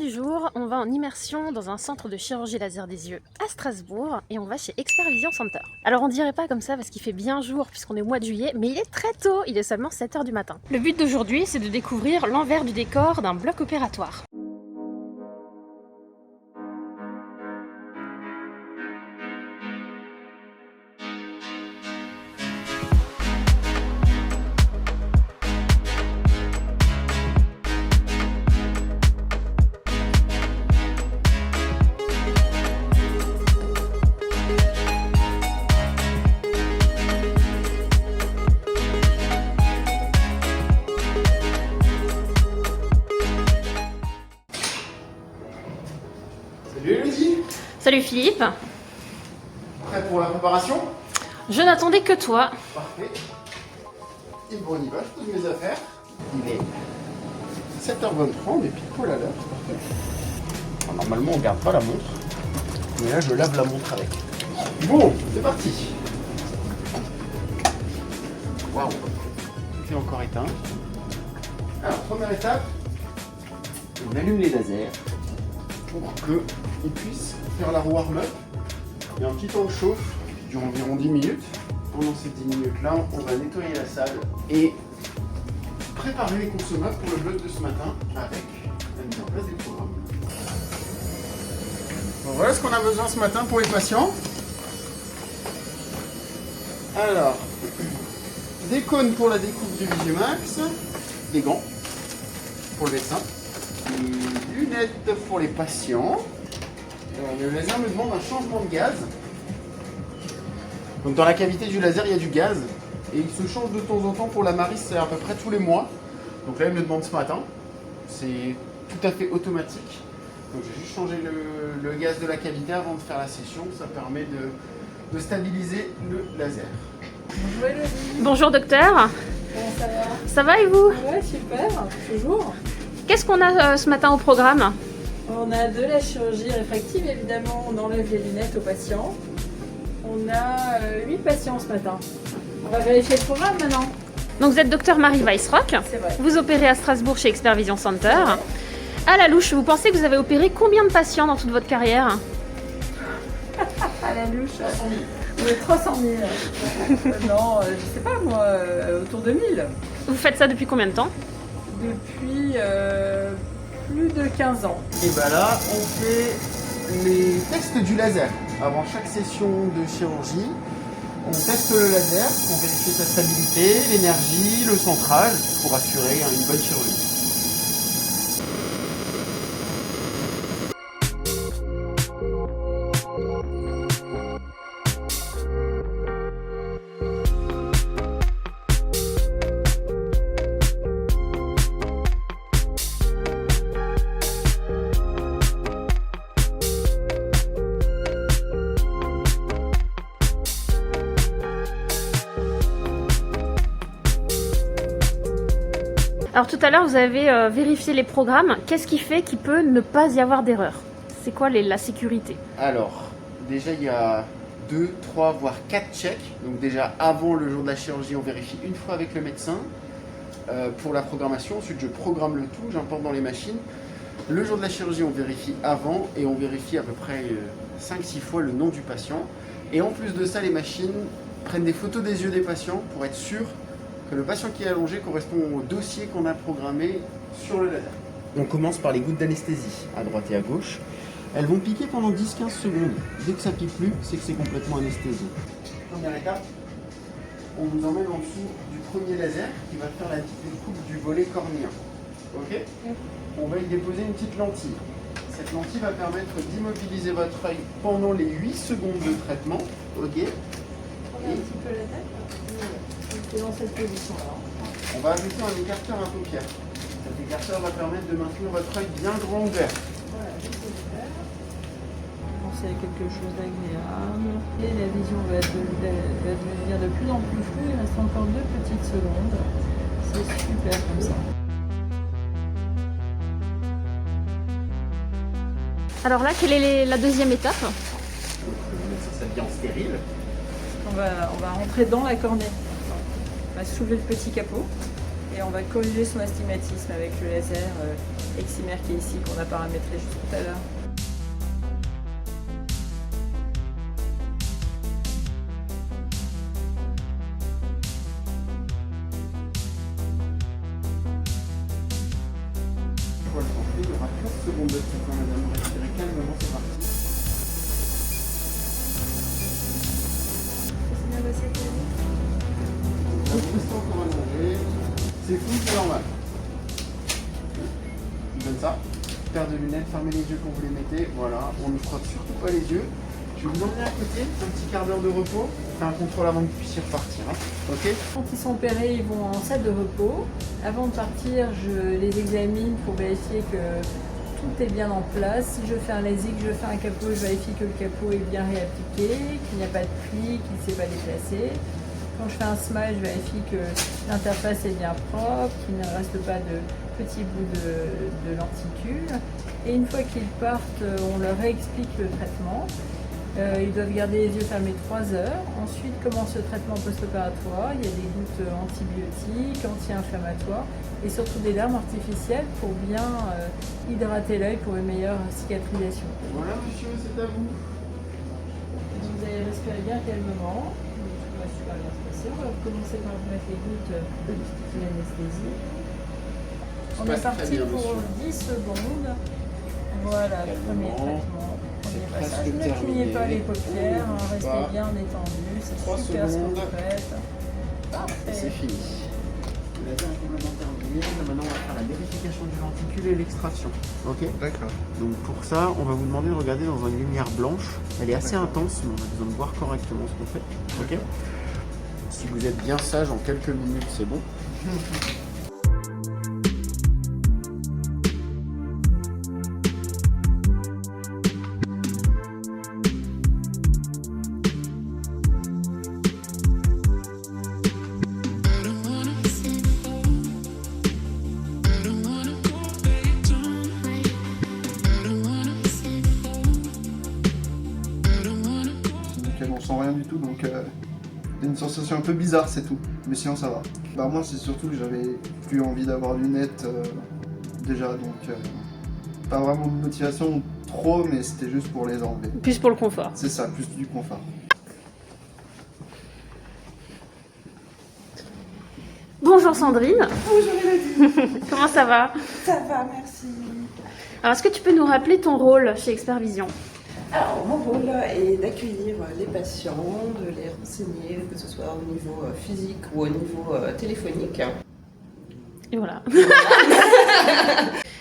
du jour, on va en immersion dans un centre de chirurgie laser des yeux à Strasbourg et on va chez Expert Vision Center. Alors on dirait pas comme ça parce qu'il fait bien jour puisqu'on est au mois de juillet, mais il est très tôt, il est seulement 7 h du matin. Le but d'aujourd'hui, c'est de découvrir l'envers du décor d'un bloc opératoire. Salut Elodie. Salut Philippe. Prêt pour la préparation? Je n'attendais que toi. Parfait. Et bon, on y va, je pose mes affaires. Il est 7h23, on est pile poil à l'heure. Parfait. Normalement, on garde pas la montre. Mais là, je lave la montre avec. Bon, c'est parti. Waouh. Tout est encore éteint. Alors, première étape, on allume les lasers pour qu'ils puissent faire la roue warm-up. Il y a un petit temps de chauffe qui dure environ 10 minutes. Pendant ces 10 minutes-là, on va nettoyer la salle et préparer les consommables pour le bloc de ce matin avec la mise en place des programmes. Bon, voilà ce qu'on a besoin ce matin pour les patients. Alors, des cônes pour la découpe du Visimax, des gants pour le médecin, des lunettes pour les patients. Le laser me demande un changement de gaz. Donc dans la cavité du laser, il y a du gaz et il se change de temps en temps pour la Maris, c'est à peu près tous les mois. Donc là, il me le demande ce matin. C'est tout à fait automatique. Donc j'ai juste changé le gaz de la cavité avant de faire la session. Ça permet de stabiliser le laser. Bonjour Elodie. Bonjour docteur. Comment ça va? Ça va et vous? Ouais, super, toujours. Qu'est-ce qu'on a ce matin au programme? On a de la chirurgie réfractive, évidemment, on enlève les lunettes aux patients. On a 8 patients ce matin. On va vérifier le programme maintenant. Donc vous êtes docteur Marie Weissrock. C'est vrai. Vous opérez à Strasbourg chez Expert Vision Center. À la louche, vous pensez que vous avez opéré combien de patients dans toute votre carrière? À la louche, on est 300 000. Non, je sais pas moi, autour de 1000. Vous faites ça depuis combien de temps? Depuis plus de 15 ans. Et bien là, on fait les tests du laser. Avant chaque session de chirurgie, on teste le laser pour vérifier sa stabilité, l'énergie, le centrage, pour assurer une bonne chirurgie. Alors tout à l'heure, vous avez vérifié les programmes. Qu'est-ce qui fait qu'il peut ne pas y avoir d'erreur? C'est quoi la sécurité? Alors, déjà il y a 2, 3, voire 4 checks. Donc déjà avant le jour de la chirurgie, on vérifie une fois avec le médecin pour la programmation. Ensuite, je programme le tout, j'importe dans les machines. Le jour de la chirurgie, on vérifie avant et on vérifie à peu près 5-6 fois le nom du patient. Et en plus de ça, les machines prennent des photos des yeux des patients pour être sûr que le patient qui est allongé correspond au dossier qu'on a programmé sur le laser. On commence par les gouttes d'anesthésie, à droite et à gauche. Elles vont piquer pendant 10-15 secondes. Dès que ça pique plus, c'est que c'est complètement anesthésié. Première étape, on nous emmène en dessous du premier laser qui va faire la découpe du volet cornéen. Ok? On va y déposer une petite lentille. Cette lentille va permettre d'immobiliser votre œil pendant les 8 secondes de traitement. Ok? On a un petit peu la tête. C'est dans cette position-là. On va ajouter un écarteur à paupières. Cet écarteur va permettre de maintenir votre œil bien grand ouvert. Voilà, je sais faire. Penser à quelque chose d'agréable. Et la vision va devenir de plus en plus floue. Il reste encore 2 petites secondes. C'est super comme ça. Alors là, quelle est la deuxième étape? Ça s'habille en stérile. On va rentrer dans la cornée. On va soulever le petit capot. Et on va corriger son astigmatisme avec le laser Excimer qui est ici, qu'on a paramétré juste tout à l'heure. Il y aura 15 secondes de traitement, madame. Respirez calmement, c'est parti. Vous restez encore allongé. C'est fou, c'est normal. Je donne ça. Paire de lunettes, fermez les yeux quand vous les mettez. Voilà, on ne frotte surtout pas les yeux. Je vais vous emmener à côté, un petit quart d'heure de repos. Faire un contrôle avant que vous puissiez repartir. Hein. Ok? Quand ils sont opérés, ils vont en salle de repos. Avant de partir, je les examine pour vérifier que tout est bien en place. Si je fais un LASIK, je fais un capot, je vérifie que le capot est bien réappliqué, qu'il n'y a pas de pli, qu'il ne s'est pas déplacé. Quand je fais un smile, je vérifie que l'interface est bien propre, qu'il ne reste pas de petits bouts de lenticule. Et une fois qu'ils partent, on leur réexplique le traitement. Ils doivent garder les yeux fermés 3 heures. Ensuite commence le traitement post-opératoire. Il y a des gouttes antibiotiques, anti-inflammatoires et surtout des larmes artificielles pour bien hydrater l'œil pour une meilleure cicatrisation. Voilà, monsieur, c'est à vous. Vous allez respirer bien calmement. Tout va super bien se passer. On va commencer par vous mettre les gouttes de l'anesthésie. On est parti pour 10 secondes. Voilà, le premier traitement. Premier passage. Ne clignez pas les paupières, hein, restez bien détendu. C'est super ce que vous faites. Parfait. C'est fini. Vous avez un complémentaire lié. Maintenant, on va faire la vérification du lenticule et l'extraction. Ok? D'accord. Donc pour ça, on va vous demander de regarder dans une lumière blanche. Elle est assez intense, mais on a besoin de voir correctement ce qu'on fait. Ok? Si vous êtes bien sage, en quelques minutes, c'est bon. On sent rien du tout, donc il y a une sensation un peu bizarre, c'est tout. Mais sinon ça va. Bah moi c'est surtout que j'avais plus envie d'avoir lunettes déjà, donc pas vraiment de motivation trop, mais c'était juste pour les enlever. Plus pour le confort. C'est ça, plus du confort. Bonjour Sandrine. Bonjour Elodie. Comment ça va? Ça va, merci. Alors, est-ce que tu peux nous rappeler ton rôle chez Expervision? Alors, mon rôle est d'accueillir les patients, de les renseigner, que ce soit au niveau physique ou au niveau téléphonique. Et voilà.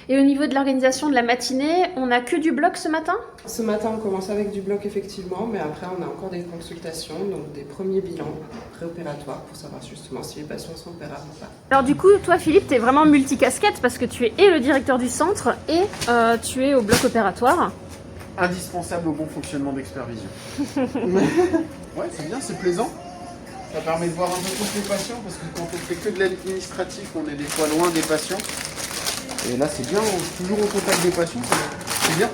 Et au niveau de l'organisation de la matinée, on n'a que du bloc ce matin? Ce matin, on commence avec du bloc, effectivement, mais après, on a encore des consultations, donc des premiers bilans préopératoires pour savoir justement si les patients sont opérables ou pas. Alors du coup, toi Philippe, tu es vraiment multicasquette parce que tu es et le directeur du centre et tu es au bloc opératoire. Indispensable au bon fonctionnement d'Expervision. Ouais, c'est bien, c'est plaisant. Ça permet de voir un peu plus les patients parce que quand on fait que de l'administratif, on est des fois loin des patients. Et là, c'est bien, on est toujours au contact des patients, c'est bien.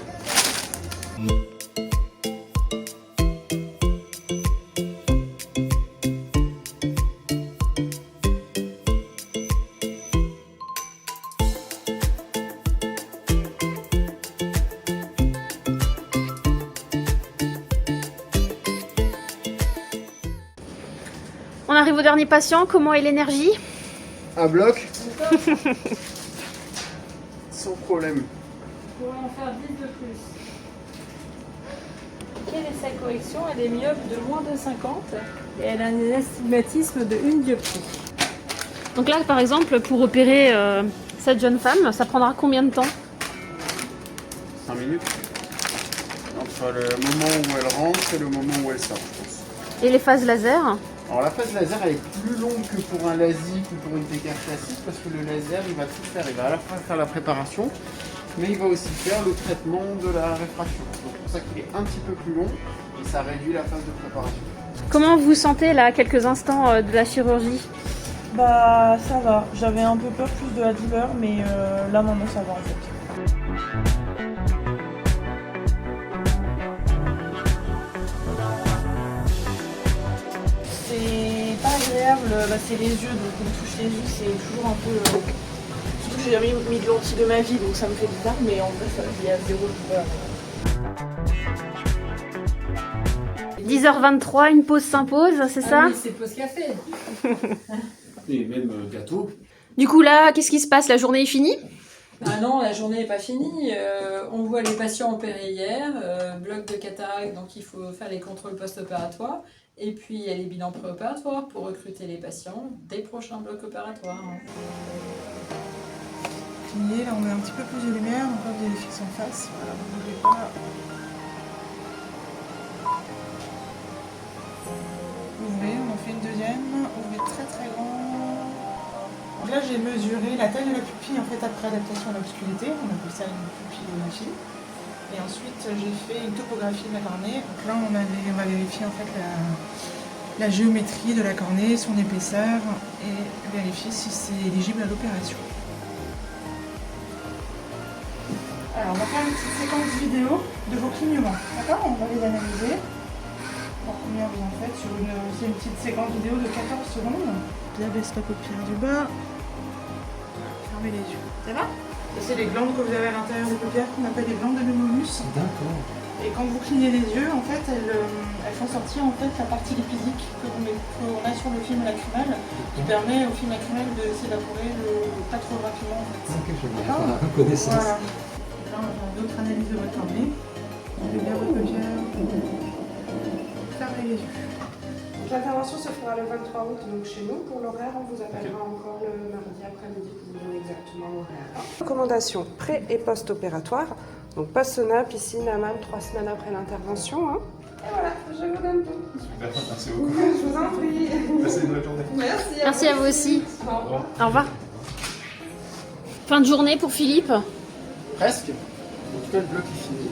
On arrive au dernier patient, comment est l'énergie? Un bloc. Sans problème. On pourrait en faire 10 de plus. Quelle est sa correction? Elle est myope de moins de 50 et elle a un astigmatisme de 1 dioptrie. Donc là, par exemple, pour opérer cette jeune femme, ça prendra combien de temps? 5 minutes. Entre le moment où elle rentre et le moment où elle sort, je pense. Et les phases laser? Alors la phase laser, elle est plus longue que pour un LASIK ou pour une PK classique parce que le laser, il va tout faire. Il va à la fois faire la préparation, mais il va aussi faire le traitement de la réfraction. Donc c'est pour ça qu'il est un petit peu plus long et ça réduit la phase de préparation. Comment vous vous sentez là, à quelques instants de la chirurgie? Bah ça va, j'avais un peu peur plus de la douleur, mais là maintenant ça va en fait. C'est pas agréable agréable, c'est les yeux, donc on touche les yeux, c'est toujours un peu... Surtout que j'ai jamais mis de lentilles de ma vie, donc ça me fait bizarre, mais en vrai, il y a zéro douleur. 10h23, une pause s'impose, c'est ça? Oui, c'est pause café. Et même gâteau. Du coup là, qu'est-ce qui se passe? La journée est finie? Ah non, la journée n'est pas finie. On voit les patients opérés hier, bloc de cataracte, donc il faut faire les contrôles post-opératoires. Et puis il y a les bilans préopératoires pour recruter les patients des prochains blocs opératoires. Fini, là on met un petit peu plus de lumière, on va vérifier en face. Voilà, vous ne voulez pas. Ouvrez, on en fait une deuxième, ouvrez très très grand. Donc là j'ai mesuré la taille de la pupille en fait après adaptation à l'obscurité, on appelle ça une pupille de ma fille. Et ensuite j'ai fait une topographie de la cornée. Donc là on va vérifier en fait la géométrie de la cornée, son épaisseur et vérifier si c'est éligible à l'opération. Alors on va faire une petite séquence vidéo de vos clignements, d'accord? On va les analyser. Alors, combien vous en faites sur c'est une petite séquence vidéo de 14 secondes. Bien baisse la paupière du bas. Fermez les yeux. Ça va? Ça c'est les glandes que vous avez à l'intérieur des paupières qu'on appelle les glandes de l'humulus. D'accord. Et quand vous clignez les yeux, en fait, elles font sortir en fait la partie lipidique qu'on a sur le film lacrymal, qui permet au film lacrymal de s'évaporer pas trop rapidement en fait. Ok, je vais D'accord. connaissance. Voilà. Donc là, on va faire une autre analyse de votre cornée. Ouvrez bien votre paupière. Fermez les yeux. Donc l'intervention se fera le 23 août donc chez nous. Pour l'horaire, on vous appellera encore le mardi après-midi pour vous donner exactement l'horaire. Recommandations pré- et post-opératoire. Donc post-sauna, piscine, hammam, 3 semaines après l'intervention. Hein. Et voilà, je vous donne tout. Super, merci beaucoup. Je vous en prie. Passez une bonne journée. Merci. Merci à vous aussi. Au revoir. Au revoir. Fin de journée pour Philippe. Presque. En tout cas, le bloc est fini.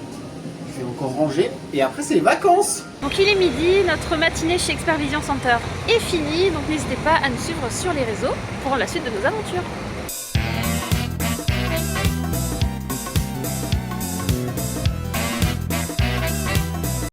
Je vais encore ranger. Et après, c'est les vacances. Donc il est midi, notre matinée chez Expert Vision Center est finie, donc n'hésitez pas à nous suivre sur les réseaux pour la suite de nos aventures.